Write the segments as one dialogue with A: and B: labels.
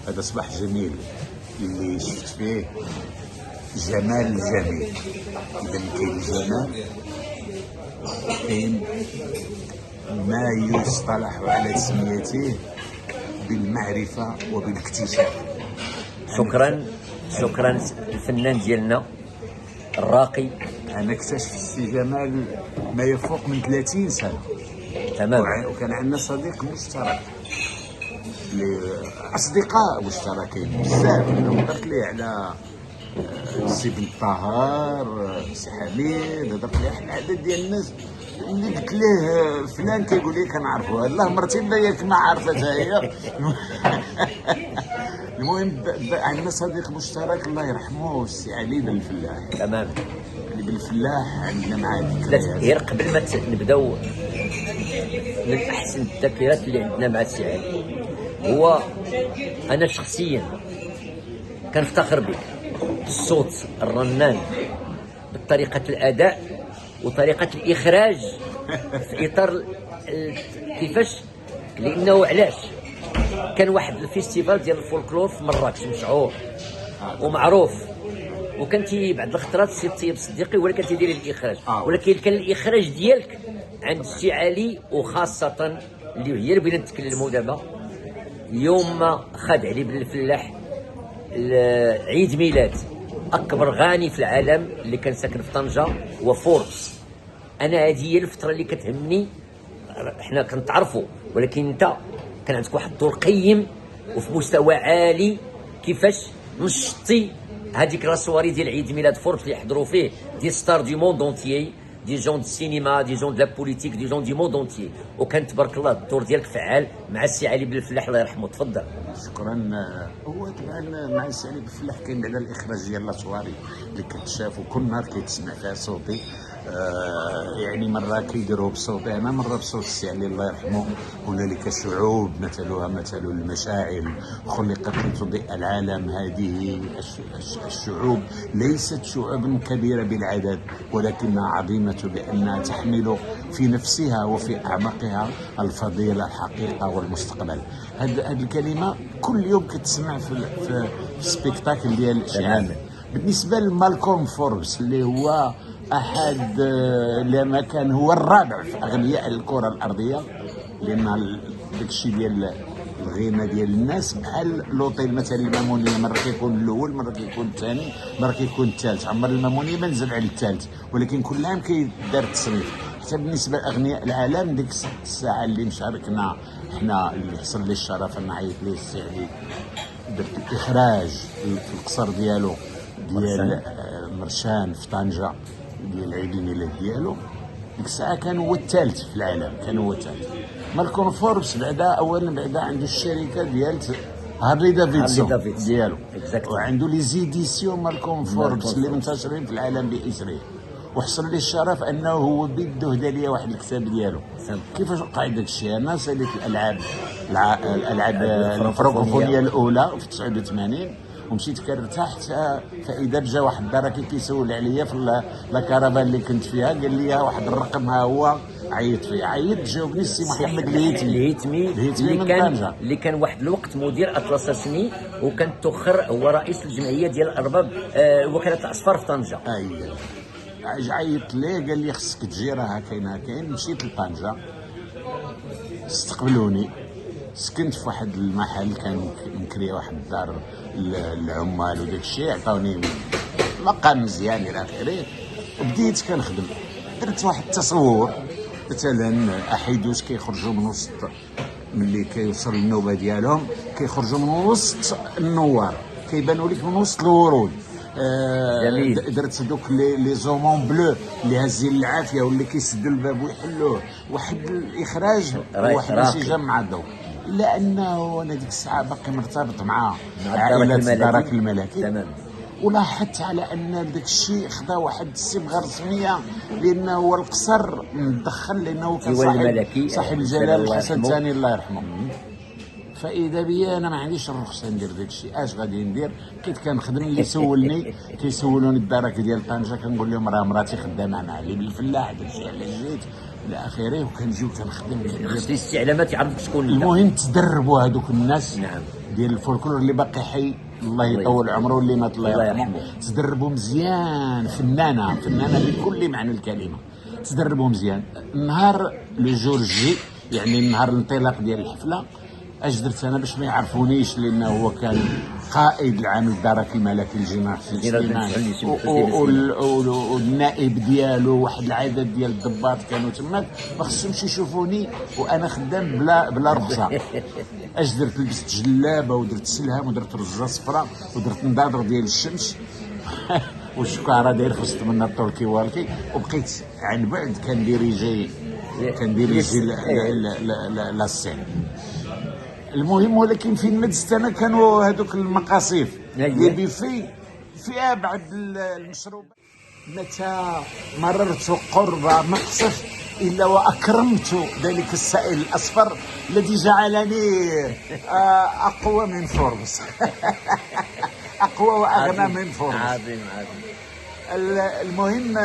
A: هذا صباح جميل اللي شفت فيه جمال الجميل. إذا كاين الجمال كاين ما يصطلح على تسميته بالمعرفة وبالاكتشاف.
B: شكرا الفنان ديالنا الراقي.
A: أنا اكتشفت في جمال ما يفوق من 30 سنة.
B: تمام.
A: وكان عندنا صديق مشترك، أصدقاء مشتركين بزاف. أنا هضرت ليه على سي بن طاهر، سي حميد، هضرت ليه على عدد ديال الناس اللي قلت ليه فلان كيقول لي كنعرفوها، الله مرتي لا ياك ما عرفتها هي. المهم عندنا صديق مشترك الله يرحمه السي علي بن الفلاح.
B: تمام.
A: علي بن الفلاح عندنا معاه
B: ذكريات. غير قبل ما نبداو، من احسن الذكريات اللي عندنا مع السي علي هو انا شخصيا كنفتخر بك بالصوت الرنان، بطريقه الاداء وطريقه الاخراج في اطار كيفاش. لانه علاش كان واحد الفيستيفال ديال الفولكلور في مراكش مشهور ومعروف، وكان بعض الخطرات السي طيب صديقي هو اللي كان تيدير الاخراج، ولكن كان الاخراج ديالك عند السي علي، وخاصه اللي هي اللي بغينا نتكلموا دابا. يوم ما خد علي بن الفلاح عيد ميلاد اكبر غني في العالم اللي كان ساكن في طنجه هو فوربس. انا هذه هي الفتره اللي كتهمني. احنا كنتعرفوا، ولكن انت كان عندك واحد الدور قيم وفي مستوى عالي، كيفاش نشطي هذيك الصواري ديال عيد ميلاد فوربس اللي يحضروا فيه دي ستار دي موند اونتيي، دي جون دو السينما، دي جون دو لا بوليتيك، دي جون دي موند اونتيي. وكان تبارك الله الدور ديالك فعال مع السي علي بن الفلاح الله يرحمه. تفضل.
A: شكرا. هو طبعا مع السي علي بن الفلاح كاين بعدا الاخراج ديال لاصواري اللي كتشاف، وكل نهار كيتسمع فيها صوتي. يعني مره كيديروه بصوتي انا، مره بصوت السي علي الله يرحمه. هنالك شعوب مثلها مثل المشاعل خلقت لتضيء العالم. هذه الشعوب ليست شعوبا كبيره بالعدد، ولكنها عظيمه لانها تحمل في نفسها وفي اعماقها الفضيله، الحقيقه والمستقبل. هذه الكلمه كل يوم كتسمع في سبيكتاكل ديال الشعب. بالنسبه لمالكوم فوربس اللي هو احد لما كان هو الرابع في اغنياء الكره الارضيه، لان داكشي ديال الغنى ديال الناس بحال لوطيل مثلا المامونيه، مره كيكون الاول، مره كيكون الثاني، مره كيكون الثالث. عمر المامونيه ما نزل على الثالث، ولكن كل عام كيدار تصنيف. حتى بالنسبه لاغنياء العالم ديك الساعه اللي مشاركنا احنا، اللي حصل لي الشرف ان نعيط ليه السي علي، درت الاخراج في القصر ديالو ديال مرشان في طنجه ديال عيد الميلاد ديالو. ديك الساعه كان هو الثالث في العالم، كان هو الثالث. مالكوم فوربس بعدا بعدا عنده الشركه ديال هارلي دافيدسون ديالو، وعنده لي زيديسيون مالكوم فوربس اللي منتشرين في العالم باسره. وحصل لي الشرف انه هو بيده هدا ليا واحد الكتاب ديالو. كيفاش وقع داك الشيء؟ انا ساليت الالعاب الفرنكوفونيه الاولى في 89، ومشيت كنرتاح فاذا جا واحد الدركي كيسول عليا في لاكارافان اللي كنت فيها، قال لي واحد الرقم ها هو، عيط فيه. عيط جاوبني السي محمد الهيتمي
B: اللي كان واحد الوقت مدير اطلس سني، وكان تخر هو رئيس الجمعيه ديال ارباب وكاله الاصفار في طنجه.
A: اييه. عيط ليه قال لي خصك تجي، راه كاين. مشيت لطنجه، استقبلوني، سكنت في واحد المحل كان مكري واحد الدار العمال وداك الشيء، عطاوني مقام مزيان الى اخره، وبديت كنخدم. درت واحد التصور مثلا احيدوس كيخرجوا من وسط، ملي كيوصل النوبه ديالهم كيخرجوا من وسط النوار، كيبانوا لك من وسط الورود. درت دوك لي زومون بلو اللي هازين العافيه واللي كيسدوا الباب ويحلوه. واحد الاخراج وواحد الانسجام مع الضوء، الا انه انا ديك الساعه باقي مرتبط مع عائله الدرك الملكي.
B: تمام.
A: ولاحظت على ان داك الشيء خدا واحد الصبغه رسميه، لانه هو القصر مدخل، لانه كان صاحب الجلال الحسن الثاني الله يرحمه. فاذا بيا انا ما عنديش الرخصه ندير داك الشيء. اش غادي ندير؟ بقيت كنخدم. اللي سولني كيسولوني الدرك ديال طنجه، كنقول لهم راه مراتي خدامه مع علي بالفلاح، داك الشيء علاش جيت الى اخره، وكنجي وكنخدم.
B: خص الاستعلامات يعرفك شكون انت.
A: المهم تدربوا هذوك الناس
B: نعم.
A: ديال الفولكلور اللي باقي حي، الله يطول عمره، واللي مات الله يرحمه. تدربوا مزيان، فنانه بكل معنى الكلمه. تدربوا مزيان. النهار لو جور جي، يعني النهار الانطلاق ديال الحفله، اش درت انا باش ما يعرفونيش؟ لانه هو كان قائد العام للدرك الملكي الجنرال سليمان، والنائب ديالو واحد العدد ديال الضباط كانوا تماك، ما خصهمش يشوفوني وانا خدام بلا رخصه. اش درت؟ لبست جلابه ودرت سلهم ودرت رزه صفراء ودرت نضاضر ديال الشمس والشكاره داير في وسط منها التركي والكي، وبقيت عن بعد كنديريجي لا سين. المهم ولكن فين ما دزت انا كانوا هذوك المقاصيف اللي بيفي فيها بعض المشروبات. متى مررت قرب مقصف الا واكرمت ذلك السائل الاصفر الذي جعلني اقوى من فوربس. اقوى واغنى من فوربس.
B: عظيم.
A: المهم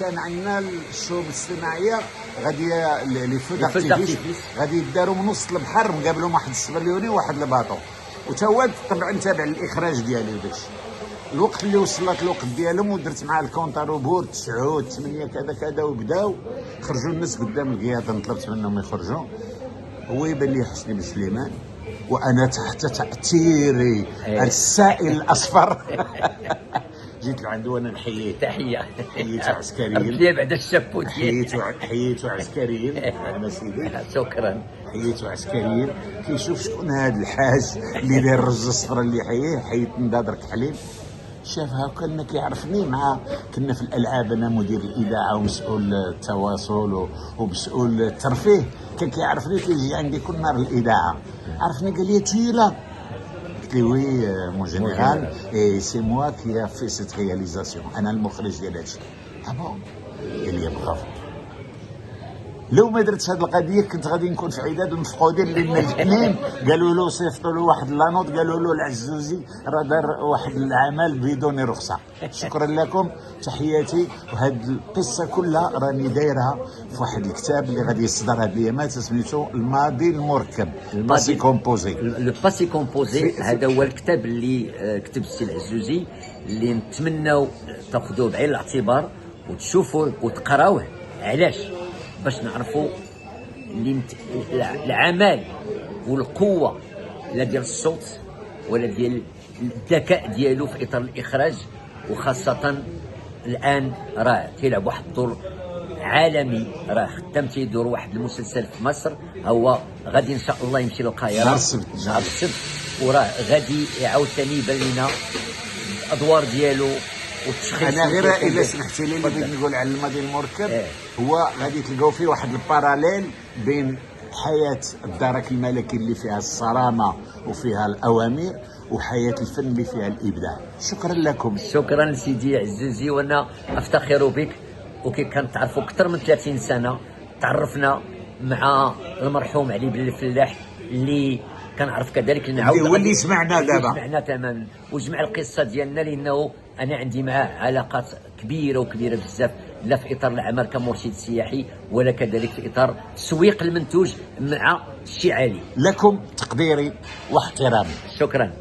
A: كان عندنا الشؤون الاجتماعيه غادي لي فو دارتيفيس غادي يداروا من وسط البحر، مقابلهم واحد السبليوني وواحد الباطو، وتا هو طبعا تابع الاخراج ديالي وداكشي. الوقت اللي وصلت الوقت ديالهم ودرت مع الكونطارو بور 9 8 كذا وبداو خرجوا الناس قدام القياده، طلبت منهم يخرجوا. هو يبان لي حسني بن سليمان وانا تحت تاثير السائل الاصفر. جيت لعنده وانا نحييه حييته عسكريين
B: بعد الشابو
A: حييته عسكريين. انا سيدي
B: شكرا.
A: حييته عسكريين. كيشوف شكون هذا الحاج اللي داير الرز الصفراء اللي حييت نضادر كحليم. شافها وكان كيعرفني، مع كنا في الالعاب، انا مدير الاذاعه ومسؤول التواصل ومسؤول الترفيه، كان كيعرفني كيجي عندي كل نهار الاذاعه. عرفني قال لي تيلا، قلت له وي مون جينيرال اي سي موا كي في سيت رياليزاسيون، انا المخرج ديال هادشي. بون قال لي برافو. لو ما درتش هذه القضيه كنت غادي نكون في عداد المفقودين، لان الاثنين قالوا له صيفطوا له واحد لانوط، قالوا له العزوزي راه دار واحد العمل بدون رخصه. شكرا لكم، تحياتي. وهذه القصه كلها راني دايرها في واحد الكتاب اللي غادي يصدر هذه الايامات، سميتو الماضي المركب، الباسي كومبوزي.
B: الباسي كومبوزي هذا هو الكتاب اللي كتب السي العزوزي، اللي نتمناو تاخذوه بعين الاعتبار وتشوفوه وتقراوه. علاش؟ باش نعرفوا العمل والقوه لا ديال الصوت ولا ديال الذكاء ديالو في اطار الاخراج، وخاصه الان راه تيلعب واحد الدور عالمي. راه خدام تيدور واحد المسلسل في مصر، هو غادي ان شاء الله يمشي للقاهره نهار السبت، وراه غادي يعاود ثاني يبان لنا الادوار ديالو والتشخيص.
A: انا غير الا سمحتي لي اللي بغيت نقول على الماضي المركب، هو غادي تلقاو فيه واحد الباراليل بين حياه الدرك الملكي اللي فيها الصرامه وفيها الاوامر، وحياه الفن اللي فيها الابداع. شكرا لكم.
B: شكرا سيدي عزوزي، وانا افتخر بك. وكي كنتعرفوا اكثر من 30 سنه، تعرفنا مع المرحوم علي بن الفلاح اللي كنعرف كذلك نعاود
A: هو اللي سمعنا دابا،
B: سمعنا تماما وجمع القصه ديالنا، لانه انا عندي معاه علاقات كبيره بزاف، لا في اطار العمل كمرشد سياحي ولا كذلك في اطار تسويق المنتوج مع الشعالي.
A: لكم تقديري واحترامي.
B: شكرا.